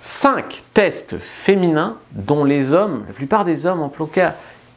5 tests féminins dont les hommes, la plupart des hommes en tout cas,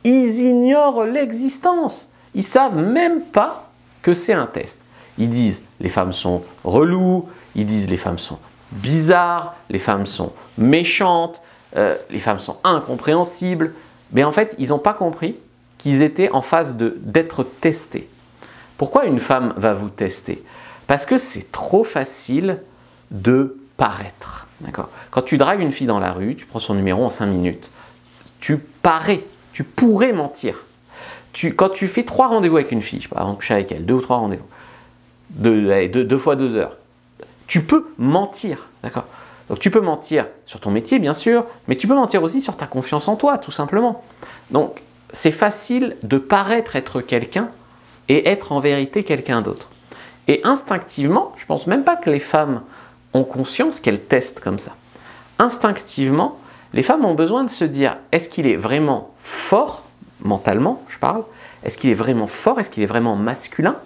ils ignorent l'existence. Ils ne savent même pas que c'est un test. Ils disent les femmes sont reloues, ils disent les femmes sont bizarres, les femmes sont méchantes, les femmes sont incompréhensibles. Mais en fait, ils n'ont pas compris qu'ils étaient en phase d'être testés. Pourquoi une femme va vous tester? Parce que c'est trop facile de paraître. Quand tu dragues une fille dans la rue, tu prends son numéro en 5 minutes. Tu parais, tu pourrais mentir. Quand tu fais 3 rendez-vous avec une fille, je sais pas, avant de coucher avec elle, 2 ou 3 rendez-vous, 2 fois 2 heures, tu peux mentir. Donc tu peux mentir sur ton métier, bien sûr, mais tu peux mentir aussi sur ta confiance en toi, tout simplement. Donc c'est facile de paraître être quelqu'un et être en vérité quelqu'un d'autre. Et instinctivement, je ne pense même pas que les femmes ont conscience qu'elles testent comme ça. Instinctivement, les femmes ont besoin de se dire, est-ce qu'il est vraiment fort, mentalement, je parle, est-ce qu'il est vraiment fort, est-ce qu'il est vraiment masculin,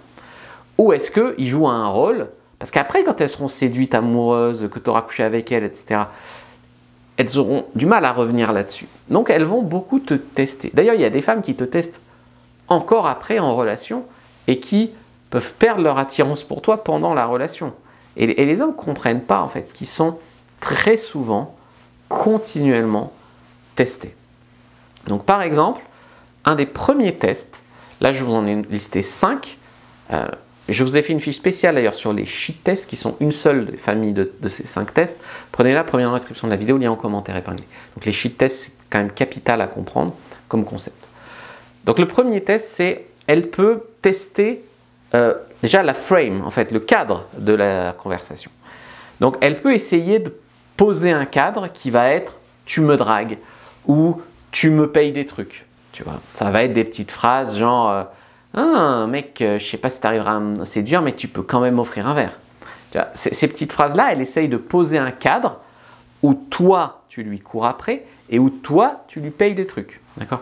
ou est-ce qu'il joue un rôle, parce qu'après, quand elles seront séduites, amoureuses, que tu auras couché avec elles, etc., elles auront du mal à revenir là-dessus. Donc, elles vont beaucoup te tester. D'ailleurs, il y a des femmes qui te testent encore après en relation et qui peuvent perdre leur attirance pour toi pendant la relation. Et les hommes ne comprennent pas, en fait, qu'ils sont très souvent, continuellement testés. Donc, par exemple, un des premiers tests, là, je vous en ai listé 5. Je vous ai fait une fiche spéciale, d'ailleurs, sur les sheet tests, qui sont une seule famille de ces 5 tests. Prenez-la, première dans la description de la vidéo, lien en commentaire épinglé. Donc, les sheet tests, c'est quand même capital à comprendre comme concept. Donc, le premier test, c'est, elle peut tester déjà la frame, en fait, le cadre de la conversation. Donc, elle peut essayer de poser un cadre qui va être « tu me dragues » ou « tu me payes des trucs ». Tu vois, ça va être des petites phrases genre ah, mec, je sais pas si tu arriveras à me séduire, mais tu peux quand même m'offrir un verre. Tu vois, ces petites phrases-là, elle essaye de poser un cadre où toi, tu lui cours après et où toi, tu lui payes des trucs. D'accord ?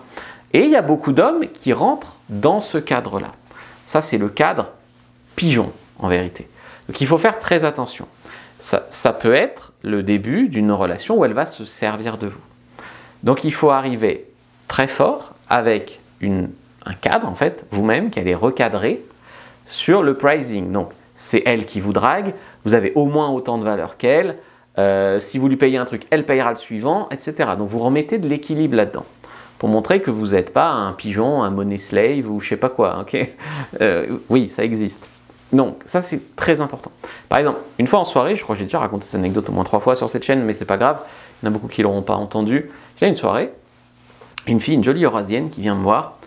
Et il y a beaucoup d'hommes qui rentrent dans ce cadre-là. Ça, c'est le cadre pigeon, en vérité. Donc, il faut faire très attention. Ça peut être le début d'une relation où elle va se servir de vous. Donc, il faut arriver très fort avec un cadre, en fait, vous-même, qui allez recadrer sur le pricing. Donc, c'est elle qui vous drague, vous avez au moins autant de valeur qu'elle, si vous lui payez un truc, elle payera le suivant, etc. Donc, vous remettez de l'équilibre là-dedans, pour montrer que vous n'êtes pas un pigeon, un money slave, ou je sais pas quoi, ok? Oui, ça existe. Donc, ça, c'est très important. Par exemple, une fois en soirée, je crois que j'ai déjà raconté cette anecdote au moins 3 fois sur cette chaîne, mais c'est pas grave, il y en a beaucoup qui ne l'auront pas entendu. J'ai une soirée, une fille, une jolie Eurasienne qui vient me voir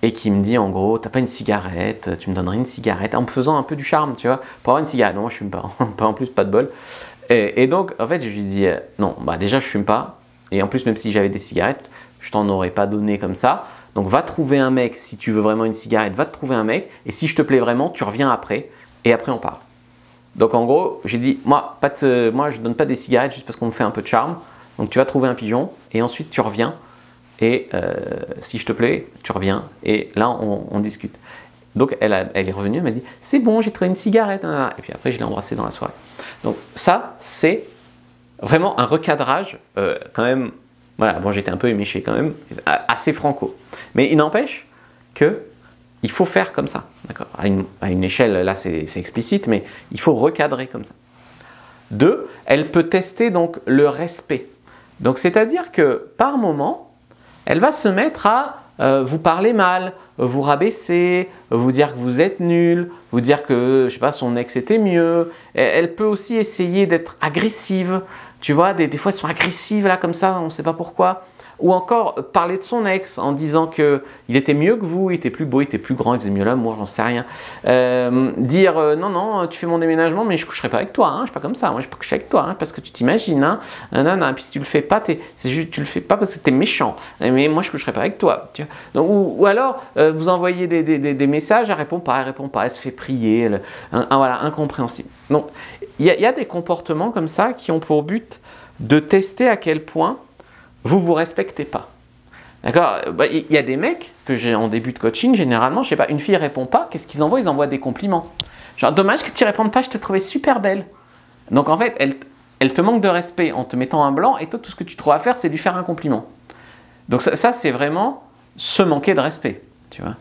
et qui me dit en gros, t'as pas une cigarette, tu me donnerais une cigarette, en me faisant un peu du charme, tu vois, pour avoir une cigarette. Non, moi je fume pas, en plus pas de bol. Et donc en fait je lui dis, non, bah déjà je fume pas, et en plus même si j'avais des cigarettes, je t'en aurais pas donné comme ça. Donc va trouver un mec, si tu veux vraiment une cigarette, va te trouver un mec, et si je te plais vraiment, tu reviens après, et après on parle. Donc en gros, j'ai dit, moi je donne pas des cigarettes juste parce qu'on me fait un peu de charme, donc tu vas trouver un pigeon, et ensuite tu reviens. Et si je te plais, tu reviens et là on discute. Donc elle est revenue, elle m'a dit c'est bon, j'ai trouvé une cigarette. Et puis après je l'ai embrassée dans la soirée. Donc ça c'est vraiment un recadrage quand même. Voilà, bon j'étais un peu éméché quand même, assez franco. Mais il n'empêche que il faut faire comme ça, d'accord. À une échelle là c'est explicite, mais il faut recadrer comme ça. 2, elle peut tester donc le respect. Donc c'est-à-dire que par moment elle va se mettre à vous parler mal, vous rabaisser, vous dire que vous êtes nul, vous dire que, je sais pas, son ex était mieux. Elle peut aussi essayer d'être agressive. Tu vois, des fois, elles sont agressives là comme ça, on ne sait pas pourquoi. Ou encore parler de son ex en disant qu'il était mieux que vous, il était plus beau, il était plus grand, il faisait mieux l'amour, j'en sais rien. Dire non, non, tu fais mon déménagement, mais je ne coucherai pas avec toi, hein, je ne suis pas comme ça, moi je ne peux coucher avec toi, hein, parce que tu t'imagines, hein, non, puis si tu le fais pas, tu le fais pas parce que tu es méchant, mais moi je ne coucherai pas avec toi. Tu vois. Donc, ou alors vous envoyez des messages, elle répond pas, elle se fait prier, voilà, incompréhensible. Donc il y a des comportements comme ça qui ont pour but de tester à quel point vous ne vous respectez pas. D'accord ? Il y a des mecs que j'ai en début de coaching, généralement, je sais pas, une fille ne répond pas, qu'est-ce qu'ils envoient ? Ils envoient des compliments. Genre, dommage que tu ne répondes pas, je te trouvais super belle. Donc en fait, elle te manque de respect en te mettant un blanc, et toi, tout ce que tu trouves à faire, c'est lui faire un compliment. Donc ça c'est vraiment se manquer de respect, tu vois.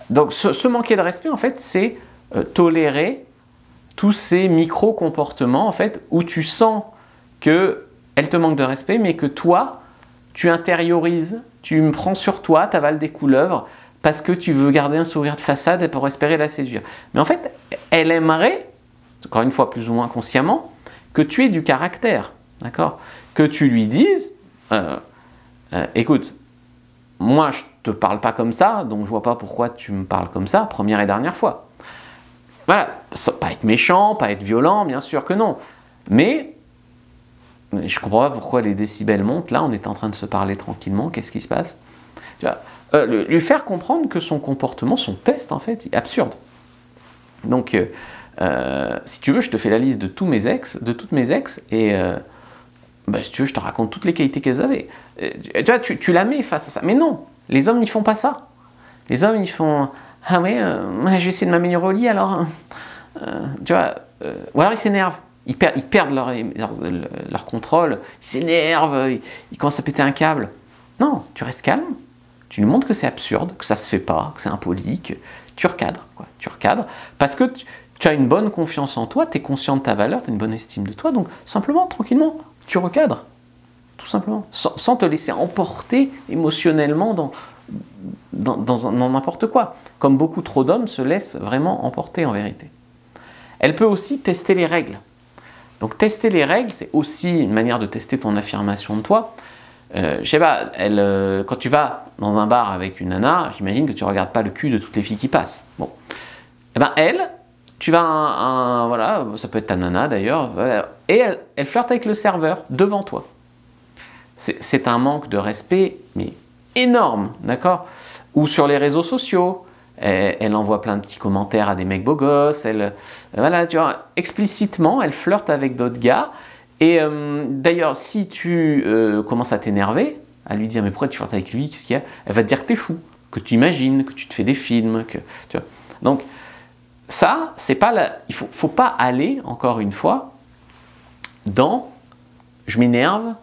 Donc se manquer de respect, en fait, c'est tolérer tous ces micro-comportements, en fait, où tu sens qu'elle te manque de respect, mais que toi, tu intériorises, tu me prends sur toi, tu avales des couleuvres, parce que tu veux garder un sourire de façade et pour espérer la séduire. Mais en fait, elle aimerait, encore une fois plus ou moins consciemment, que tu aies du caractère, d'accord? Que tu lui dises, écoute, moi je te parle pas comme ça, donc je vois pas pourquoi tu me parles comme ça, première et dernière fois. Voilà, pas être méchant, pas être violent, bien sûr que non. Mais je comprends pas pourquoi les décibels montent, là on est en train de se parler tranquillement, qu'est-ce qui se passe? Tu vois, lui faire comprendre que son comportement, son test en fait, est absurde. Donc, si tu veux, je te fais la liste de toutes mes ex, et si tu veux, je te raconte toutes les qualités qu'elles avaient. Tu vois, tu la mets face à ça. Mais non, les hommes, ils font pas ça. Les hommes, ils font « Ah ouais, je vais essayer de m'améliorer au lit, alors... tu vois, ou alors ils s'énervent. Ils perdent leur contrôle, ils s'énervent, ils commencent à péter un câble. Non, tu restes calme, tu lui montres que c'est absurde, que ça se fait pas, que c'est impoli, que tu recadres. Quoi. Tu recadres parce que tu as une bonne confiance en toi, tu es conscient de ta valeur, tu as une bonne estime de toi, donc simplement, tranquillement, tu recadres. Tout simplement, sans te laisser emporter émotionnellement dans n'importe quoi. Comme beaucoup trop d'hommes se laissent vraiment emporter en vérité. Elle peut aussi tester les règles. Donc tester les règles, c'est aussi une manière de tester ton affirmation de toi. Je sais pas, quand tu vas dans un bar avec une nana, j'imagine que tu ne regardes pas le cul de toutes les filles qui passent. Bon. Eh ben tu vas voilà, ça peut être ta nana d'ailleurs, et elle flirte avec le serveur devant toi. C'est un manque de respect, mais énorme, d'accord? Ou sur les réseaux sociaux, elle envoie plein de petits commentaires à des mecs beaux gosses, voilà, tu vois, explicitement, elle flirte avec d'autres gars. Et d'ailleurs, si tu commences à t'énerver, à lui dire mais pourquoi tu flirtes avec lui, qu'est-ce qu'il y a? Elle va te dire que t'es fou, que tu imagines, que tu te fais des films, que tu vois. Donc ça, c'est pas il faut pas aller encore une fois dans je m'énerve,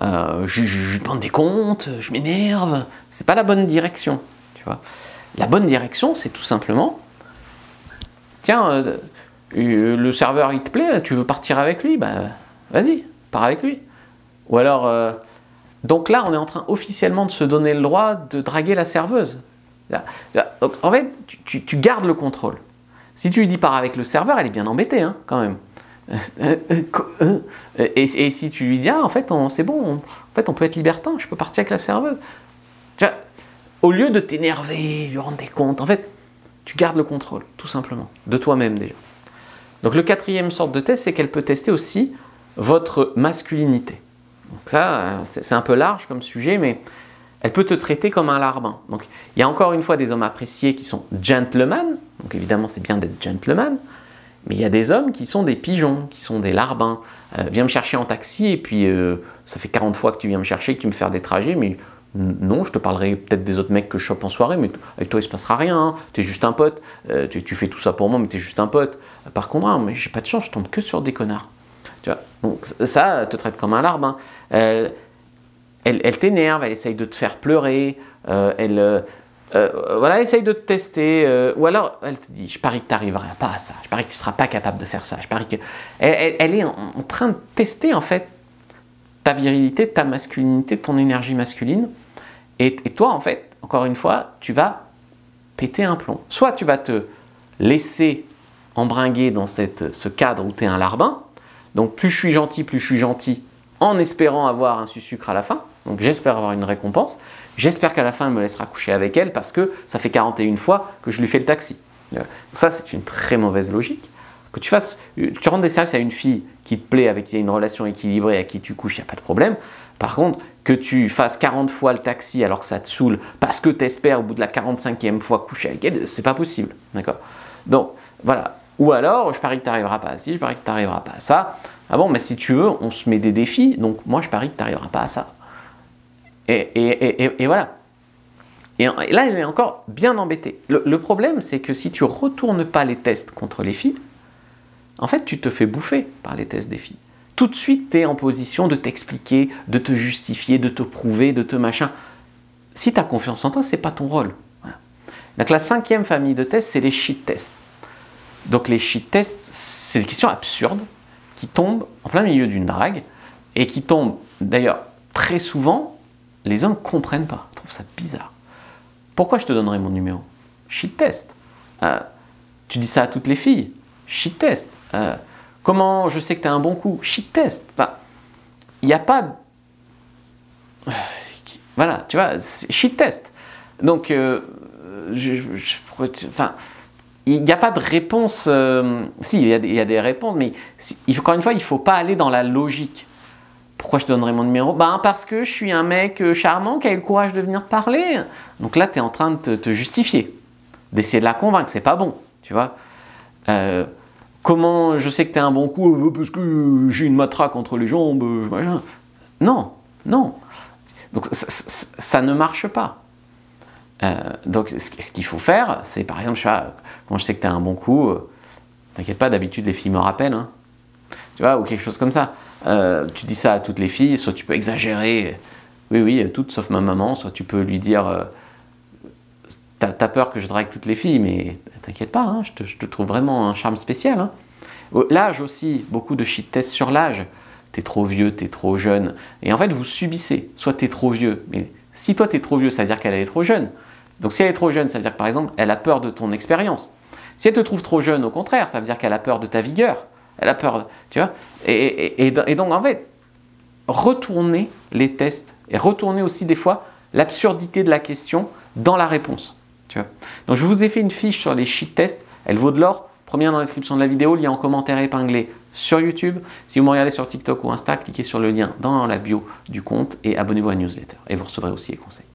je demande des comptes, je m'énerve. C'est pas la bonne direction, tu vois. La bonne direction, c'est tout simplement tiens, le serveur il te plaît, tu veux partir avec lui, bah vas-y, pars avec lui. Ou alors, donc là, on est en train officiellement de se donner le droit de draguer la serveuse. Donc, en fait, tu gardes le contrôle. Si tu lui dis pars avec le serveur, elle est bien embêtée, hein, quand même. Et si tu lui dis ah, en fait, c'est bon, en fait, on peut être libertin, je peux partir avec la serveuse. Tu vois, au lieu de t'énerver, lui rendre des comptes, en fait, tu gardes le contrôle, tout simplement, de toi-même déjà. Donc le quatrième sorte de test, c'est qu'elle peut tester aussi votre masculinité. Donc ça, c'est un peu large comme sujet, mais elle peut te traiter comme un larbin. Donc il y a encore une fois des hommes appréciés qui sont gentlemen, donc évidemment c'est bien d'être gentleman, mais il y a des hommes qui sont des pigeons, qui sont des larbins. Viens me chercher en taxi et puis ça fait 40 fois que tu viens me chercher, que tu me fais des trajets, mais non, je te parlerai peut-être des autres mecs que je chope en soirée, mais avec toi il se passera rien, hein. Tu es juste un pote, tu fais tout ça pour moi, mais tu es juste un pote. Par contre, mais j'ai pas de chance, je tombe que sur des connards. Tu vois, donc ça, elle te traite comme un larbin. Elle t'énerve, elle essaye de te faire pleurer, voilà, elle essaye de te tester, ou alors elle te dit, je parie que tu n'arriveras pas à ça, je parie que tu ne seras pas capable de faire ça, je parie que... Elle est en train de tester en fait ta virilité, ta masculinité, ton énergie masculine, et toi en fait, encore une fois, tu vas péter un plomb. Soit tu vas te laisser embringuer dans ce cadre où tu es un larbin, donc plus je suis gentil, en espérant avoir un sucre à la fin, donc j'espère avoir une récompense, j'espère qu'à la fin elle me laissera coucher avec elle parce que ça fait 41 fois que je lui fais le taxi. Ça c'est une très mauvaise logique. Que tu rendes des services à une fille qui te plaît, avec qui il y a une relation équilibrée, à qui tu couches, il n'y a pas de problème. Par contre, que tu fasses 40 fois le taxi alors que ça te saoule parce que tu espères au bout de la 45e fois coucher avec elle, c'est pas possible. D'accord? Donc voilà. Ou alors, je parie que tu n'arriveras pas à ci, je parie que tu n'arriveras pas à ça. Ah bon, mais si tu veux, on se met des défis, donc moi je parie que tu n'arriveras pas à ça. Et voilà. Et là, elle est encore bien embêtée. Le problème, c'est que si tu ne retournes pas les tests contre les filles, en fait, tu te fais bouffer par les tests des filles. tout de suite, tu es en position de t'expliquer, de te justifier, de te prouver, de te machin. Si tu as confiance en toi, ce n'est pas ton rôle. Voilà. Donc la 5e famille de tests, c'est les shit tests. Donc les shit tests, c'est des questions absurdes qui tombent en plein milieu d'une drague et qui tombent, d'ailleurs, très souvent, les hommes ne comprennent pas. Ils trouvent ça bizarre. Pourquoi je te donnerai mon numéro? Shit test. Tu dis ça à toutes les filles? Shit test. Comment je sais que tu as un bon coup? Shit test. Enfin, il n'y a pas... Voilà, tu vois, shit test. Donc, enfin, il n'y a pas de réponse. Si, il y a des réponses, mais encore une fois, il ne faut pas aller dans la logique. Pourquoi je te donnerai mon numéro? Ben, parce que je suis un mec charmant qui a eu le courage de venir te parler. Donc là, tu es en train de te justifier, d'essayer de la convaincre. C'est pas bon, tu vois. Comment je sais que tu es un bon coup? Parce que j'ai une matraque entre les jambes. Machin. Non, non. Donc ça ne marche pas. Donc ce qu'il faut faire, c'est par exemple, quand je sais que tu as un bon coup, t'inquiète pas, d'habitude les filles me rappellent, hein, tu vois, ou quelque chose comme ça. Tu dis ça à toutes les filles, soit tu peux exagérer, oui, toutes sauf ma maman, soit tu peux lui dire, t'as peur que je drague toutes les filles, mais t'inquiète pas, hein, je te trouve vraiment un charme spécial. Hein. L'âge aussi, beaucoup de shit tests sur l'âge. T'es trop vieux, t'es trop jeune. Et en fait, vous subissez. Soit t'es trop vieux, mais si toi t'es trop vieux, ça veut dire qu'elle est trop jeune. Donc si elle est trop jeune, ça veut dire que par exemple, elle a peur de ton expérience. Si elle te trouve trop jeune, au contraire, ça veut dire qu'elle a peur de ta vigueur. Elle a peur, tu vois. Et donc en fait, retournez les tests et retournez aussi des fois l'absurdité de la question dans la réponse. Tu vois. Donc je vous ai fait une fiche sur les shit tests. Elle vaut de l'or. Première dans la description de la vidéo, lien en commentaire épinglé sur YouTube. Si vous me regardez sur TikTok ou Insta, cliquez sur le lien dans la bio du compte et abonnez-vous à la newsletter. Et vous recevrez aussi les conseils.